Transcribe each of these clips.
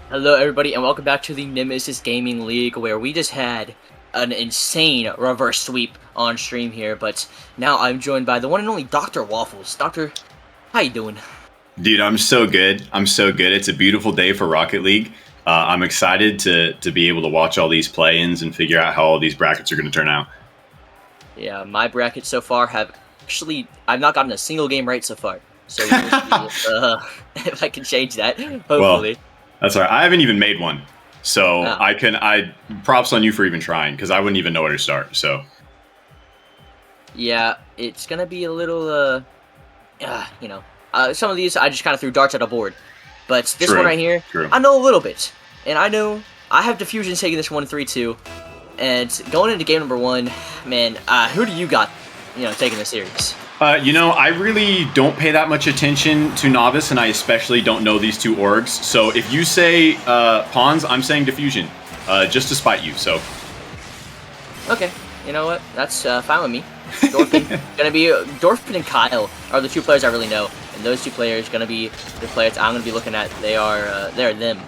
Hello everybody and welcome back to the Nemesis Gaming League, where we just had an insane reverse sweep on stream here, but now I'm joined by the one and only Dr. Waffles. Doctor, how you doing? Dude, I'm so good. I'm so good. It's a beautiful day for Rocket League. I'm excited to be able to watch all these play-ins and figure out how all these brackets are going to turn out. Yeah, my brackets so far I've not gotten a single game right so far. So we will see if I can change that, hopefully. Well, that's all right. I haven't even made one. So Oh. props on you for even trying, because I wouldn't even know where to start. So Yeah, it's gonna be a little, some of these I just kind of threw darts at a board. But this one right here, True. I know a little bit. And I know I have Diffusion taking this one 3-2. And going into game number one, man, who do you got, taking the series? I really don't pay that much attention to Novice, and I especially don't know these two orgs. So if you say Pawns, I'm saying Diffusion, just to spite you. So Okay, you know what? That's fine with me. Dorfin and Kyle are the two players I really know, and those two players gonna be the players I'm gonna be looking at. They're them.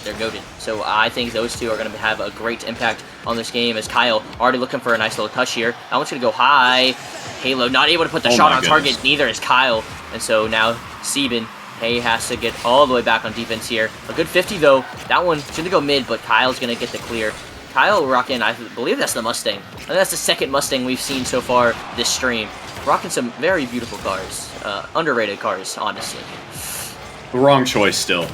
They're goated. So I think those two are gonna have a great impact on this game. As Kyle already looking for a nice little touch here. That one's gonna go high. Halo not able to put the shot on target. Neither is Kyle. And so now Sieben, he has to get all the way back on defense here. A good 50 though. That one should go mid, but Kyle's gonna get the clear. Kyle rocking, I believe that's the Mustang. And that's the second Mustang we've seen so far this stream. Rocking some very beautiful cars. Underrated cars, honestly. wrong choice still.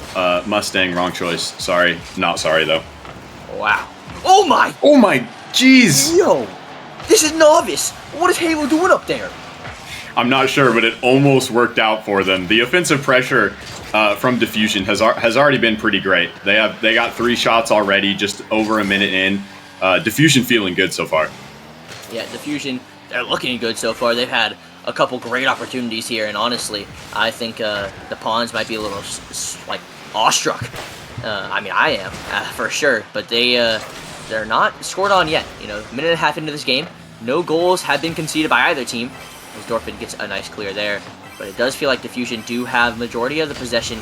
Mustang, wrong choice. Sorry. Not sorry, though. Wow. Oh my! Oh my, jeez! Yo! This is Novice! What is Halo doing up there? I'm not sure, but it almost worked out for them. The offensive pressure from Diffusion has already been pretty great. They got 3 shots already, just over a minute in. Diffusion feeling good so far. Yeah, Diffusion, they're looking good so far. They've had a couple great opportunities here, and honestly, I think the Pawns might be a little, like, awestruck. I mean, I am, for sure, but they're not scored on yet. Minute and a half into this game, no goals have been conceded by either team, as Dorfin gets a nice clear there. But it does feel like Diffusion do have majority of the possession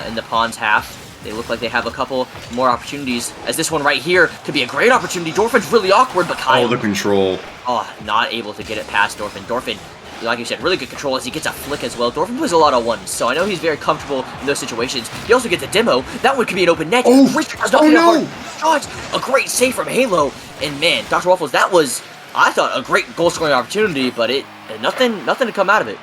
in the Pawns half. They look like they have a couple more opportunities, as this one right here could be a great opportunity. Dorfin's really awkward, but Kyle... Oh, the control. Oh, not able to get it past Dorfin. Dorfin, like you said, really good control as he gets a flick as well. Dorfin plays a lot of ones, so I know he's very comfortable in those situations. He also gets a demo. That one could be an open net. Oh, no! Shots. A great save from Halo. And man, Dr. Waffles, that was, I thought, a great goal-scoring opportunity, but nothing to come out of it.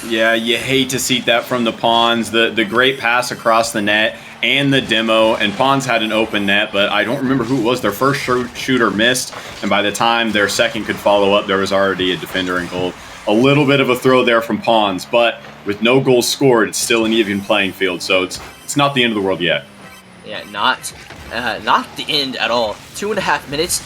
Yeah, you hate to see that from the Pawns. The great pass across the net and the demo, and Pawns had an open net, but I don't remember who it was. Their first shooter missed, and by the time their second could follow up, there was already a defender in goal. A little bit of a throw there from Pawns, but with no goals scored, it's still an even playing field, so it's not the end of the world yet. Yeah, not the end at all. 2.5 minutes.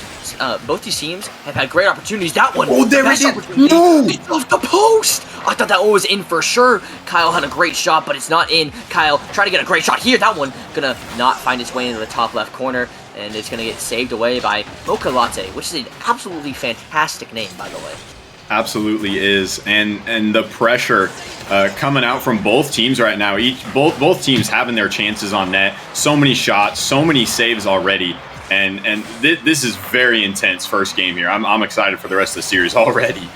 Both these teams have had great opportunities. That one. Oh, there it is. No! It's off the post. I thought that one was in for sure. Kyle had a great shot, but it's not in. Kyle trying to get a great shot here. That one gonna not find its way into the top left corner, and it's gonna get saved away by Mocha Latte, which is an absolutely fantastic name, by the way. Absolutely is, and the pressure coming out from both teams right now. Both teams having their chances on net. So many shots, so many saves already, and this is very intense first game here. I'm excited for the rest of the series already.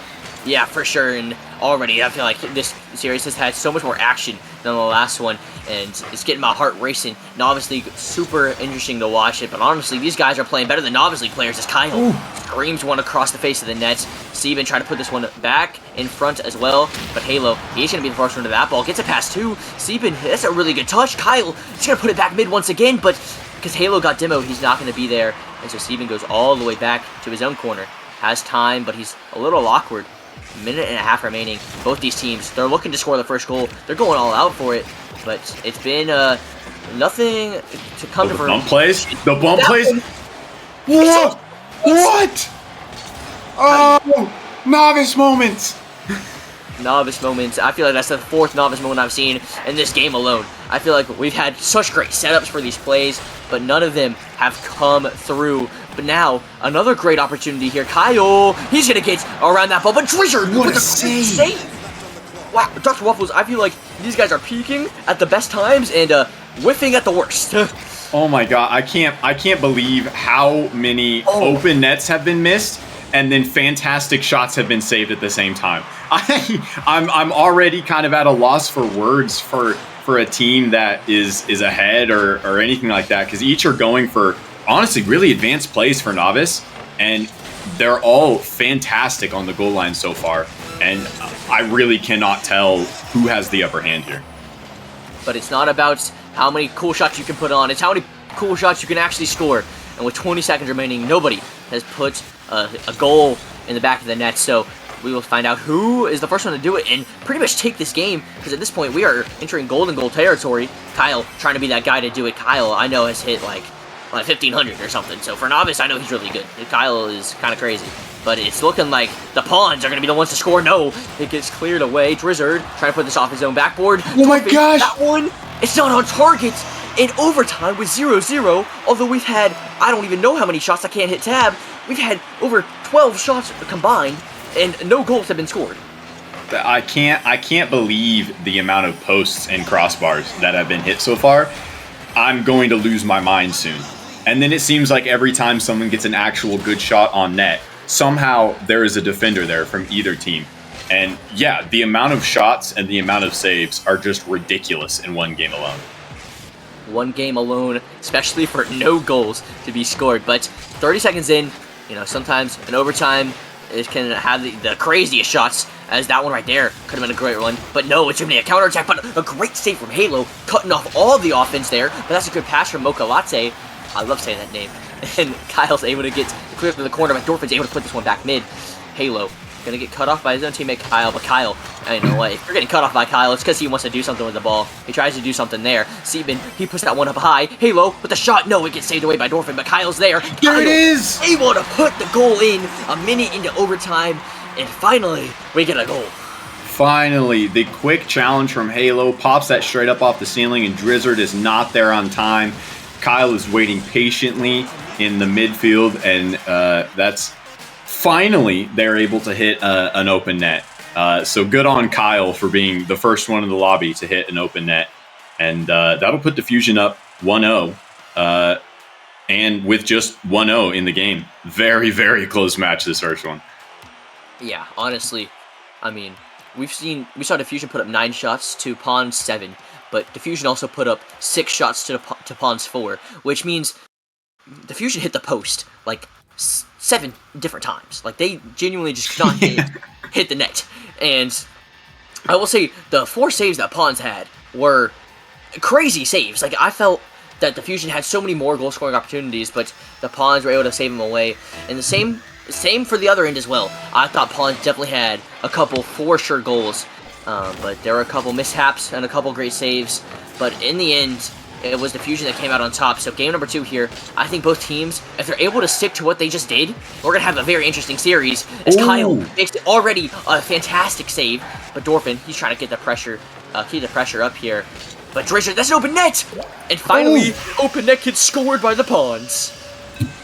Yeah, for sure, and already I feel like this series has had so much more action than the last one, and it's getting my heart racing. Novice League, super interesting to watch it, but honestly, these guys are playing better than Novice League players as Kyle screams one across the face of the net. Sieben trying to put this one back in front as well, but Halo, he's going to be the first one to that ball. Gets it past 2. Sieben, that's a really good touch. Kyle, he's going to put it back mid once again, but because Halo got demoed, he's not going to be there, and so Sieben goes all the way back to his own corner. Has time, but he's a little awkward. Minute and a half remaining. Both these teams, they're looking to score the first goal. They're going all out for it, but it's been nothing to come to fruition. The bump plays. What? Oh, Novice moments. Novice moments. I feel like that's the 4th Novice moment I've seen in this game alone. I feel like we've had such great setups for these plays, but none of them have come through. But now, another great opportunity here. Kyle, he's going to get around that ball, but Drizzer with a save. Wow, Dr. Waffles, I feel like These guys are peaking at the best times and whiffing at the worst. Oh my god, I can't believe how many open nets have been missed and then fantastic shots have been saved at the same time. I'm already kind of at a loss for words for a team that is ahead or anything like that, because each are going for honestly really advanced plays for Novice, and they're all fantastic on the goal line so far, and I really cannot tell who has the upper hand here. But it's not about how many cool shots you can put on, it's how many cool shots you can actually score. And with 20 seconds remaining, nobody has put a goal in the back of the net, so we will find out who is the first one to do it and pretty much take this game, because at this point we are entering golden goal territory. Kyle trying to be that guy to do it. Kyle, I know, has hit like 1,500 or something, so for Novice, I know he's really good. Kyle is kind of crazy, but it's looking like the Pawns are going to be the ones to score. No, it gets cleared away. Drizzard trying to put this off his own backboard. Oh my gosh! That one, it's not on target. In overtime with 0-0, although we've had, I don't even know how many shots, I can't hit tab. We've had over 12 shots combined, and no goals have been scored. I can't believe the amount of posts and crossbars that have been hit so far. I'm going to lose my mind soon. And then it seems like every time someone gets an actual good shot on net, somehow there is a defender there from either team. And yeah, the amount of shots and the amount of saves are just ridiculous in one game alone. One game alone, especially for no goals to be scored. But 30 seconds in, you know, sometimes in overtime, it can have the craziest shots, as that one right there could have been a great one. But no, it's going to be a counterattack, but a great save from Halo, cutting off all the offense there. But that's a good pass from Mocha Latte. I love saying that name. And Kyle's able to get clear to the corner, but Dorfin's able to put this one back mid. Halo gonna get cut off by his own teammate Kyle, but Kyle, I know what, if you're getting cut off by Kyle, it's because he wants to do something with the ball. He tries to do something there. Sieben, he puts that one up high. Halo with the shot, no, it gets saved away by Dorfin, but Kyle's there. There it is! Able to put the goal in a minute into overtime, and finally, we get a goal. Finally, the quick challenge from Halo pops that straight up off the ceiling, and Drizzard is not there on time. Kyle is waiting patiently in the midfield, and that's finally they're able to hit an open net. So good on Kyle for being the first one in the lobby to hit an open net, and that'll put Diffusion up 1-0, and with just 1-0 in the game. Very, very close match, this first one. Yeah, honestly, I mean, we saw Diffusion put up 9 shots to Pawn's 7, but Diffusion also put up 6 shots to Pawn's 4, which means Diffusion hit the post like 7 different times. Like, they genuinely just could not hit the net. And I will say, the 4 saves that Pawns had were crazy saves. Like, I felt that Diffusion had so many more goal-scoring opportunities, but the Pawns were able to save them away. And the same for the other end as well. I thought Pawns definitely had a couple for sure goals, but there were a couple mishaps and a couple great saves. But in the end, it was Diffusion that came out on top. So game number 2 here, I think both teams, if they're able to stick to what they just did, we're going to have a very interesting series, as Kyle makes already a fantastic save. But Dorfin, he's trying to get the pressure, keep the pressure up here. But Drizzer, that's an open net! And finally, open net gets scored by the Pawns.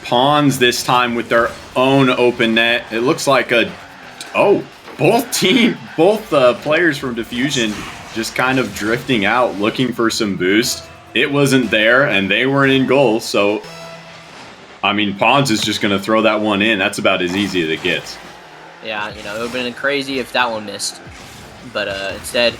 Pawns this time with their own open net. It looks like both players from Diffusion just kind of drifting out, looking for some boost. It wasn't there, and they weren't in goal, so I mean, Pawns is just going to throw that one in. That's about as easy as it gets. Yeah, you know, it would have been crazy if that one missed. But instead,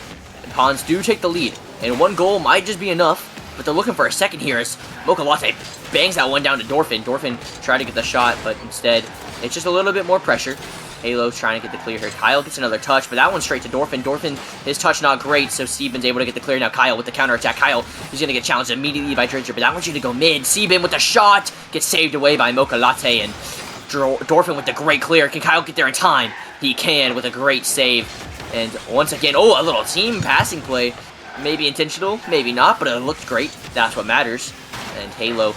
Pawns do take the lead, and 1 goal might just be enough. But they're looking for a second here as Mocha Latte bangs that one down to Dorfin. Dorfin tried to get the shot, but instead, it's just a little bit more pressure. Halo trying to get the clear here. Kyle gets another touch, but that one's straight to Dorfin. Dorfin, his touch not great, so Siben's able to get the clear. Now Kyle with the counterattack. Kyle, he's going to get challenged immediately by Dredger, but that one's going to go mid. Sieben with the shot, gets saved away by Mocha Latte, and Dorfin with the great clear. Can Kyle get there in time? He can with a great save. And once again, a little team passing play. Maybe intentional, maybe not, but it looked great. That's what matters. And Halo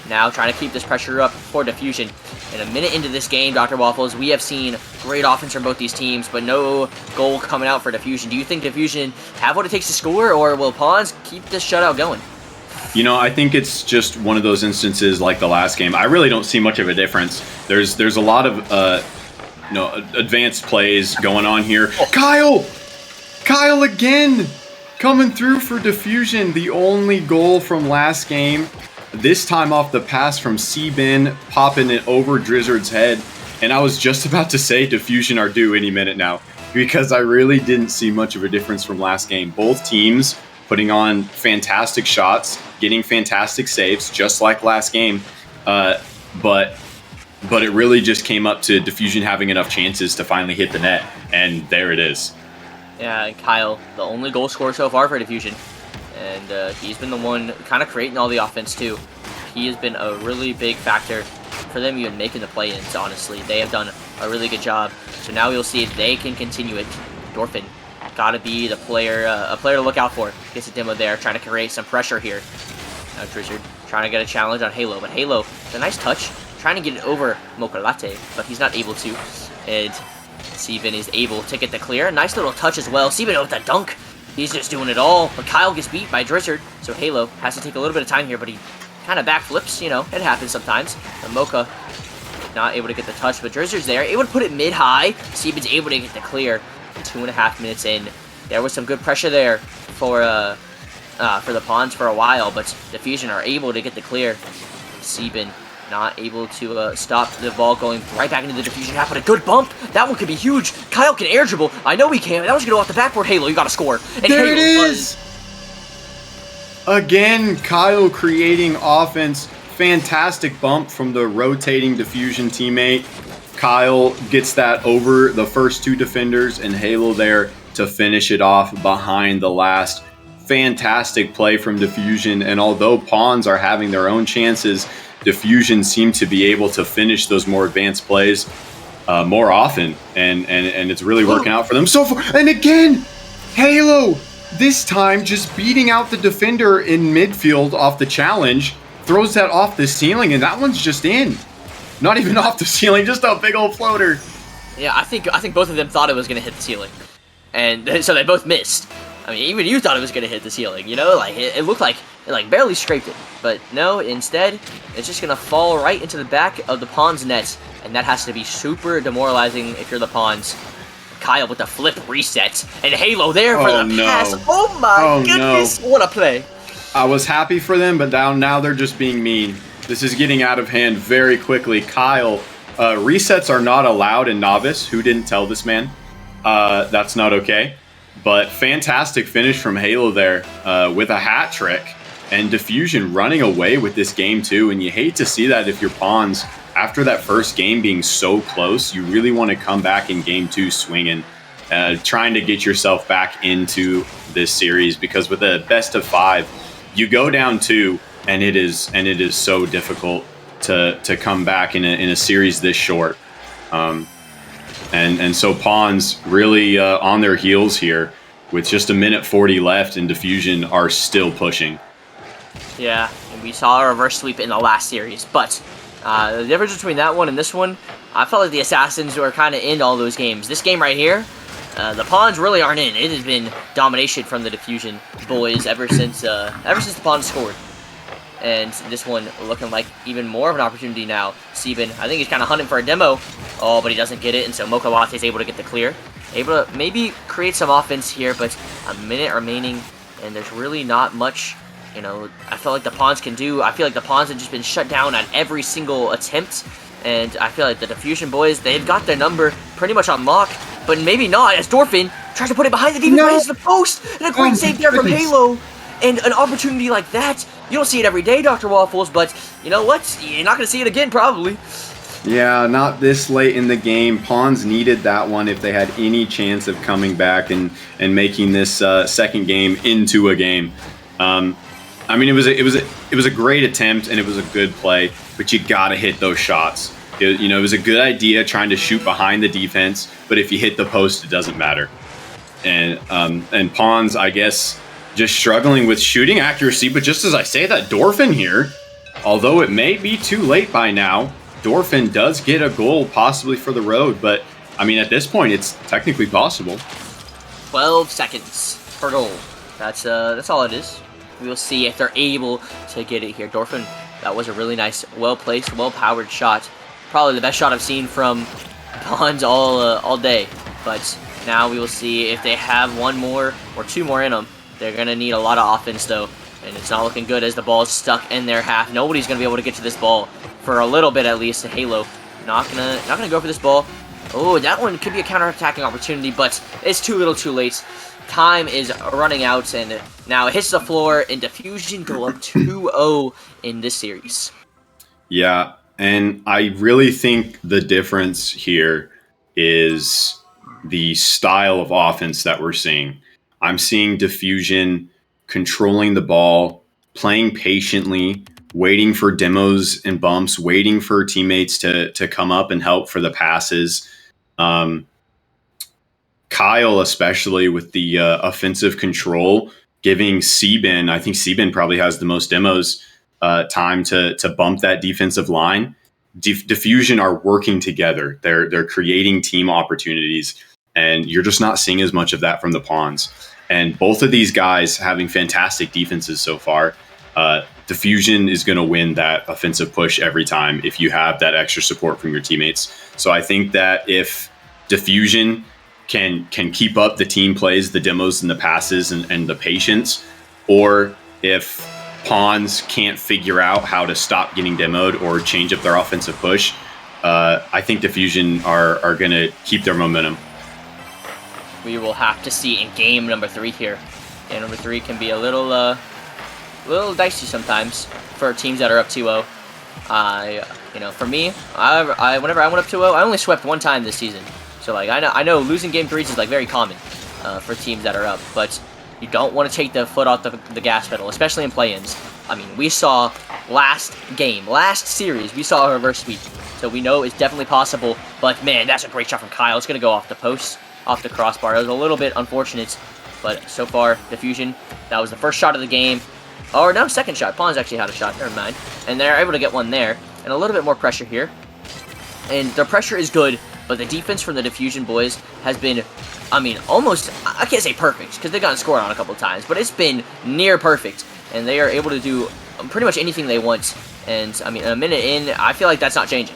now trying to keep this pressure up for Diffusion. And a minute into this game, Dr. Waffles, we have seen great offense from both these teams, but no goal coming out for Diffusion. Do you think Diffusion have what it takes to score, or will Pawns keep this shutout going? You know, I think it's just one of those instances like the last game. I really don't see much of a difference. There's a lot of advanced plays going on here. Kyle again! coming through for Diffusion. The only goal from last game. This time off the pass from Sebin, popping it over Drizzard's head. And I was just about to say Diffusion are due any minute now, because I really didn't see much of a difference from last game. Both teams putting on fantastic shots, getting fantastic saves, just like last game. But it really just came up to Diffusion having enough chances to finally hit the net, and there it is. Yeah, and Kyle, the only goal scorer so far for Diffusion. And he's been the one kind of creating all the offense, too. He has been a really big factor for them even making the play-ins, honestly. They have done a really good job. So now we'll see if they can continue it. Dorfin, gotta be the player, a player to look out for. Gets a demo there, trying to create some pressure here. Now Drizzard trying to get a challenge on Halo, but Halo, it's a nice touch. Trying to get it over Mocha Latte, but he's not able to. And Sebin is able to get the clear. Nice little touch as well. Sebin with the dunk. He's just doing it all. But Kyle gets beat by Drizzard, so Halo has to take a little bit of time here, but he kind of backflips. You know, it happens sometimes. And Mocha not able to get the touch, but Drizzard's there. Able to put it mid-high. Sebin's able to get the clear. 2.5 minutes in. There was some good pressure there for the Pawns for a while, but Diffusion are able to get the clear. Sebin not able to stop the ball going right back into the Diffusion half, but a good bump. That one could be huge. Kyle can air dribble. I know he can. That was going to go off the backboard. Halo, you got to score. And there Halo it is. Again, Kyle creating offense. Fantastic bump from the rotating Diffusion teammate. Kyle gets that over the first two defenders, and Halo there to finish it off behind the last. Fantastic play from Diffusion, and although Pawns are having their own chances, Diffusion seem to be able to finish those more advanced plays more often, and it's really working out for them so far. And again, Halo, this time just beating out the defender in midfield off the challenge, throws that off the ceiling, and that one's just in. Not even off the ceiling, just a big old floater. Yeah, I think both of them thought it was going to hit the ceiling, and so they both missed. I mean, even you thought it was going to hit the ceiling, you know? Like, it looked like it like barely scraped it. But no, instead, it's just going to fall right into the back of the Pawns net. And that has to be super demoralizing if you're the Pawns. Kyle with the flip reset. And Halo there for the pass. Oh my goodness, what a play. I was happy for them, but now they're just being mean. This is getting out of hand very quickly. Kyle, resets are not allowed in Novice. Who didn't tell this man? That's not okay. But fantastic finish from Halo there with a hat trick, and Diffusion running away with this game too. And you hate to see that if you're Pawns. After that first game being so close, you really want to come back in game two swinging, trying to get yourself back into this series, because with a best of 5, you go down 2, and it is so difficult to come back in a series this short. And so Pawns really on their heels here with just a minute 40 left, and Diffusion are still pushing. Yeah, and we saw a reverse sweep in the last series, but the difference between that one and this one, I felt like the Assassins were kind of in all those games. This game right here, the Pawns really aren't in. It has been domination from the Diffusion boys ever since the Pawns scored. And this one looking like even more of an opportunity now. Sebin, I think he's kind of hunting for a demo. Oh, but he doesn't get it, and so Mocha Latte is able to get the clear. Able to maybe create some offense here, but a minute remaining, and there's really not much, you know, I feel like the Pawns can do. I feel like the Pawns have just been shut down on every single attempt, and I feel like the Diffusion boys, they've got their number pretty much on lock, but maybe not, as Dorfin tries to put it behind the defense, right into the post, and a great save there from Halo. And an opportunity like that, you don't see it every day, Dr. Waffles, but you know what? You're not going to see it again, probably. Yeah, not this late in the game. Pawns needed that one if they had any chance of coming back and making this second game into a game. I mean, it was a great attempt, and it was a good play, but you got to hit those shots. It was a good idea trying to shoot behind the defense, but if you hit the post, it doesn't matter. And Pawns, I guess, just struggling with shooting accuracy, but just as I say that, Dorfin here, although it may be too late by now, Dorfin does get a goal possibly for the road, but I mean, at this point, it's technically possible. 12 seconds per goal. That's all it is. We'll see if they're able to get it here. Dorfin, that was a really nice, well-placed, well-powered shot. Probably the best shot I've seen from Pawns all day. But now we will see if they have one more or two more in them. They're going to need a lot of offense, though. And it's not looking good as the ball is stuck in their half. Nobody's going to be able to get to this ball for a little bit, at least. Halo not gonna go for this ball. Oh, that one could be a counter-attacking opportunity, but it's too little too late. Time is running out, and now it hits the floor, and Diffusion go up 2-0 in this series. Yeah, and I really think the difference here is the style of offense that we're seeing. I'm seeing Diffusion controlling the ball, playing patiently, waiting for demos and bumps, waiting for teammates to come up and help for the passes. Kyle, especially with the offensive control, giving Sebin, I think Sebin probably has the most demos time to bump that defensive line. Diffusion are working together. They're creating team opportunities, and you're just not seeing as much of that from the Pawns. And both of these guys having fantastic defenses so far. Diffusion is going to win that offensive push every time if you have that extra support from your teammates. So I think that if Diffusion can keep up the team plays, the demos and the passes and the patience, or if Pawns can't figure out how to stop getting demoed or change up their offensive push, I think Diffusion are going to keep their momentum. We will have to see in game number 3 here. Game number 3 can be a little dicey sometimes for teams that are up 2-0. For me, whenever I went up 2-0, I only swept one time this season. So like I know losing game 3s is like very common for teams that are up, but you don't want to take the foot off the gas pedal, especially in play-ins. I mean, we saw last series, we saw a reverse sweep, so we know it's definitely possible. But man, that's a great shot from Kyle. It's gonna go off the post, off the crossbar. It was a little bit unfortunate, but so far, Diffusion, that was the first shot of the game. Or no, second shot. Pawns actually had a shot. Never mind. And they're able to get one there, and a little bit more pressure here. And their pressure is good, but the defense from the Diffusion boys has been, I mean, almost, I can't say perfect, because they've gotten scored on a couple of times, but it's been near perfect, and they are able to do pretty much anything they want. And, I mean, a minute in, I feel like that's not changing.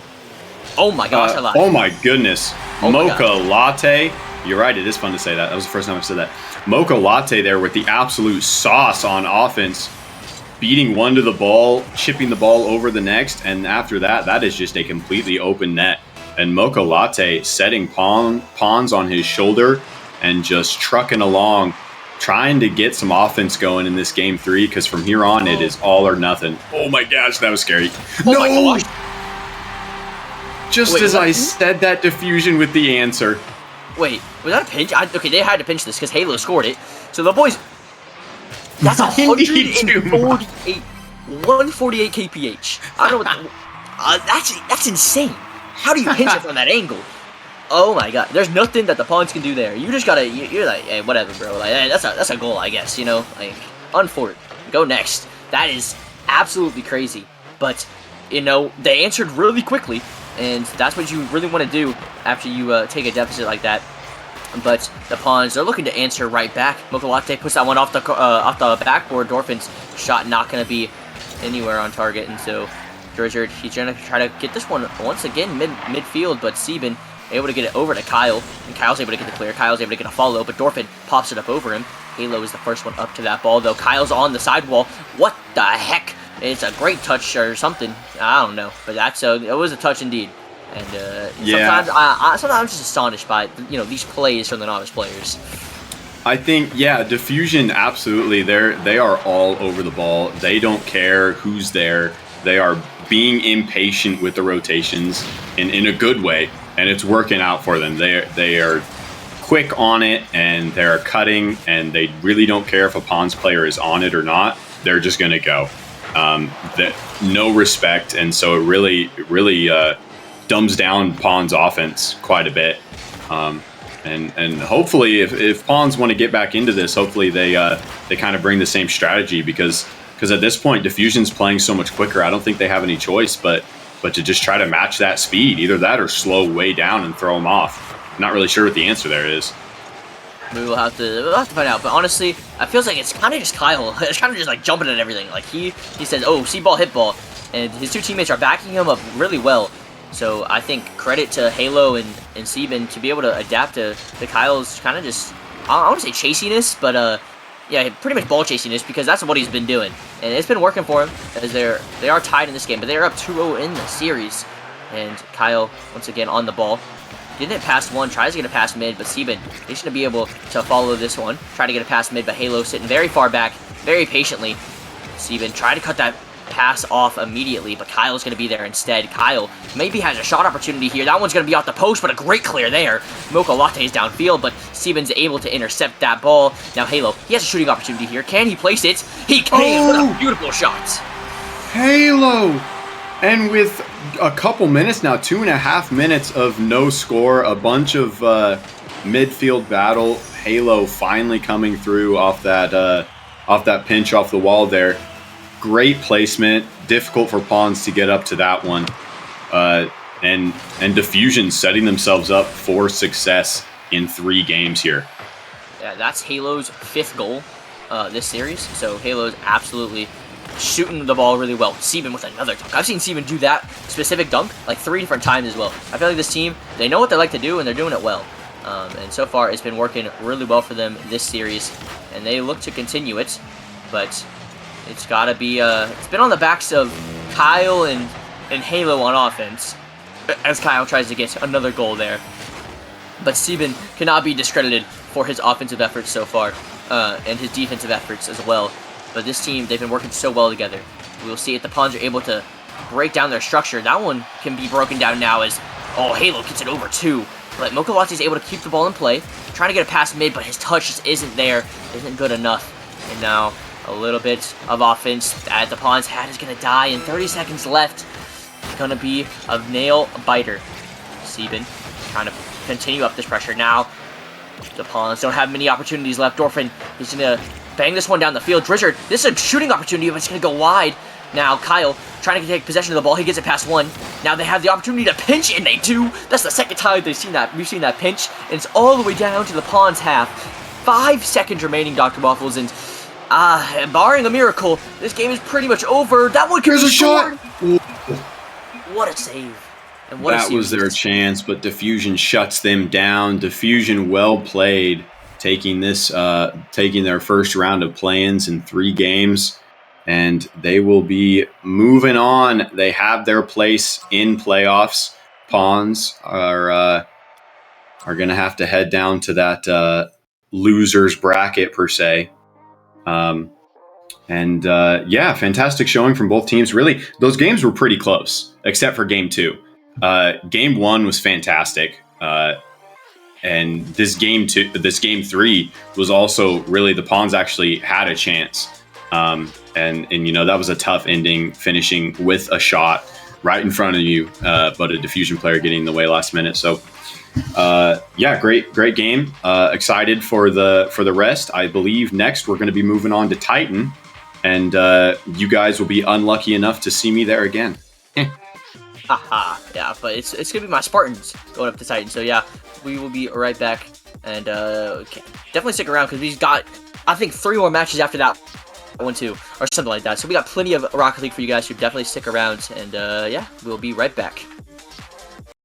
Oh my gosh, I lied. Oh my goodness. Oh my Mocha Latte. You're right, it is fun to say that. That was the first time I've said that. Mocha Latte there with the absolute sauce on offense, beating one to the ball, chipping the ball over the next, and after that, that is just a completely open net. And Mocha Latte setting Pawns on his shoulder and just trucking along, trying to get some offense going in this game 3, because from here on, it is all or nothing. Oh my gosh, that was scary. Oh no! My gosh. Just Wait, as what? I said that, Diffusion with the answer. Wait, was that a pinch? Okay, they had to pinch this because Halo scored it. So the boys, that's 148 kph. I don't know what that's insane. How do you pinch it from that angle? Oh my god, there's nothing that the Pawns can do there. You just gotta, you're like, hey, whatever, bro. Like, hey, that's a goal, I guess. You know, like, unfort, go next. That is absolutely crazy. But you know, they answered really quickly, and that's what you really want to do after you take a deficit like that. But the Pawns, they're looking to answer right back. Mocha Latte puts that one off the backboard. Dorfin's shot not going to be anywhere on target, and so George, he's going to try to get this one once again midfield, but Sebin able to get it over to Kyle, and Kyle's able to get the clear. Kyle's able to get a follow, but Dorfin pops it up over him. Halo is the first one up to that ball, though. Kyle's on the sidewall. What the heck? It's a great touch or something. I don't know, but it was a touch indeed. And sometimes I'm just astonished by these plays from the Novice players. I think, yeah, Diffusion, absolutely. They are all over the ball. They don't care who's there. They are being impatient with the rotations in a good way, and it's working out for them. They are quick on it, and they're cutting, and they really don't care if a Pawns player is on it or not. They're just going to go. No respect, and so it really dumbs down Pawns' offense quite a bit. And hopefully, if Pawns want to get back into this, hopefully they kind of bring the same strategy, because at this point, Diffusion's playing so much quicker. I don't think they have any choice but to just try to match that speed. Either that or slow way down and throw them off. Not really sure what the answer there is. We'll have to find out. But honestly, it feels like it's kind of just Kyle. It's kind of just like jumping at everything. Like he says, "Oh, see ball, hit ball," and his two teammates are backing him up really well. So I think credit to Halo and Sebin to be able to adapt to Kyle's kind of just, I don't want to say chasiness, but yeah, pretty much ball chasing this because that's what he's been doing. And it's been working for him as they are tied in this game, but they're up 2-0 in the series. And Kyle, once again, on the ball. Didn't pass one, tries to get a pass mid, but Sieben, he's going to be able to follow this one. Try to get a pass mid, but Halo sitting very far back, very patiently. Sieben tried to cut that pass off immediately, but Kyle's going to be there instead. Kyle maybe has a shot opportunity here. That one's going to be off the post, but a great clear there. Mocha Latte's downfield, but Sieben's able to intercept that ball. Now Halo, he has a shooting opportunity here. Can he place it? He can! What a beautiful shot! Halo! And with a couple minutes now, 2.5 minutes of no score, a bunch of midfield battle, Halo finally coming through off that pinch off the wall there. Great placement, difficult for Pawns to get up to that one, and Diffusion setting themselves up for success in 3 games here. Yeah, that's Halo's 5th goal this series, so Halo's absolutely shooting the ball really well. Sieben with another dunk. I've seen Sieben do that specific dunk like 3 different times as well. I feel like this team, they know what they like to do and they're doing it well. And so far, it's been working really well for them this series, and they look to continue it, but it's got to be, it's been on the backs of Kyle and Halo on offense, as Kyle tries to get another goal there. But Sieben cannot be discredited for his offensive efforts so far, and his defensive efforts as well. But this team, they've been working so well together. We'll see if the Pawns are able to break down their structure. That one can be broken down now as, oh, Halo gets it over too. But Mocha Latte is able to keep the ball in play, trying to get a pass mid, but his touch just isn't there, isn't good enough. And now a little bit of offense at the Pawns hat is going to die, and 30 seconds left. It's going to be a nail biter. Sieben trying to continue up this pressure. Now the Pawns don't have many opportunities left. Dorfin is going to bang this one down the field. Drizzard, this is a shooting opportunity, but it's going to go wide. Now Kyle trying to take possession of the ball. He gets it past one. Now they have the opportunity to pinch, and they do. That's the second time we've seen that pinch, and it's all the way down to the Pawns half. 5 seconds remaining, Dr. Waffles, and barring a miracle, this game is pretty much over. That one could be shot. What a save. And what that was their chance, but Diffusion shuts them down. Diffusion, well played, taking their first round of play-ins in 3 games, and they will be moving on. They have their place in playoffs. Pawns are going to have to head down to that losers bracket per se. Yeah, fantastic showing from both teams. Really, those games were pretty close, except for game 2. Game 1 was fantastic. And this game 3 was also really, the Pawns actually had a chance. And you know, that was a tough ending, finishing with a shot right in front of you, but a Diffusion player getting in the way last minute. So yeah, great game. Excited for the rest. I believe next we're going to be moving on to Titan, and you guys will be unlucky enough to see me there again. Haha, yeah, but it's gonna be my Spartans going up to Titan. So yeah, we will be right back, and definitely stick around because we've got, I think, 3 more matches after that one too, or something like that. So we got plenty of Rocket League for you guys, so definitely stick around, and yeah, we'll be right back.